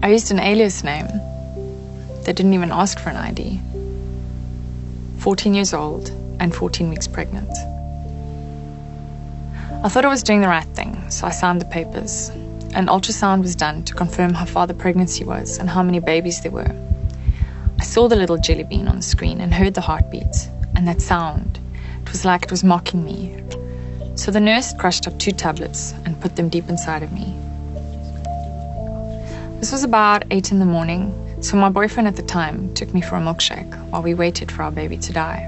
I used an alias name. They didn't even ask for an ID. 14 years old and 14 weeks pregnant. I thought I was doing the right thing, so I signed the papers. An ultrasound was done to confirm how far the pregnancy was and how many babies there were. I saw the little jelly bean on the screen and heard the heartbeat, and that sound. It was like it was mocking me. So the nurse crushed up 2 tablets and put them deep inside of me. This was about 8 in the morning, so my boyfriend at the time took me for a milkshake while we waited for our baby to die.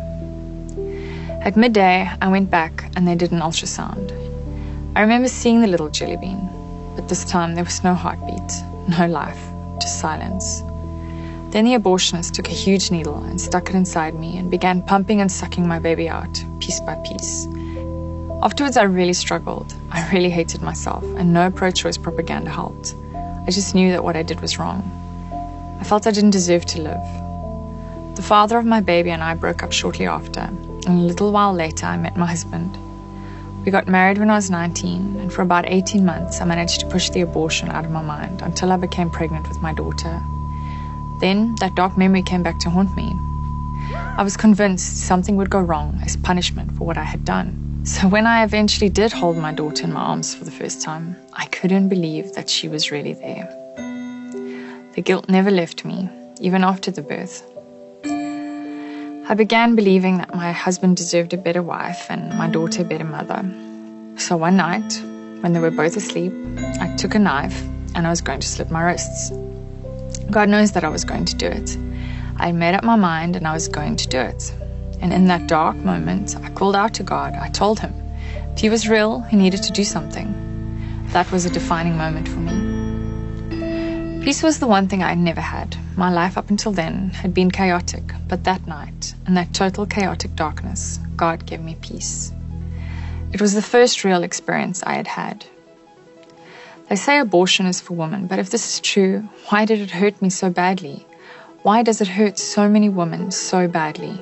At midday, I went back and they did an ultrasound. I remember seeing the little jelly bean, but this time there was no heartbeat, no life, just silence. Then the abortionist took a huge needle and stuck it inside me and began pumping and sucking my baby out, piece by piece. Afterwards, I really struggled. I really hated myself, and no pro-choice propaganda helped. I just knew that what I did was wrong. I felt I didn't deserve to live. The father of my baby and I broke up shortly after, and a little while later I met my husband. We got married when I was 19, and for about 18 months I managed to push the abortion out of my mind until I became pregnant with my daughter. Then that dark memory came back to haunt me. I was convinced something would go wrong as punishment for what I had done. So when I eventually did hold my daughter in my arms for the first time, I couldn't believe that she was really there. The guilt never left me, even after the birth. I began believing that my husband deserved a better wife and my daughter a better mother. So one night, when they were both asleep, I took a knife and I was going to slit my wrists. God knows that I was going to do it. I made up my mind and I was going to do it. And in that dark moment, I called out to God. I told him, if he was real, he needed to do something. That was a defining moment for me. Peace was the one thing I had never had. My life up until then had been chaotic, but that night, in that total chaotic darkness, God gave me peace. It was the first real experience I had had. They say abortion is for women, but if this is true, why did it hurt me so badly? Why does it hurt so many women so badly?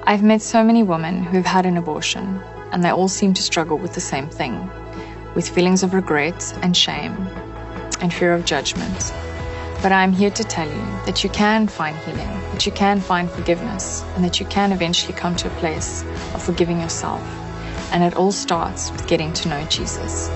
I've met so many women who've had an abortion, and they all seem to struggle with the same thing, with feelings of regret and shame and fear of judgment. But I'm here to tell you that you can find healing, that you can find forgiveness, and that you can eventually come to a place of forgiving yourself. And it all starts with getting to know Jesus.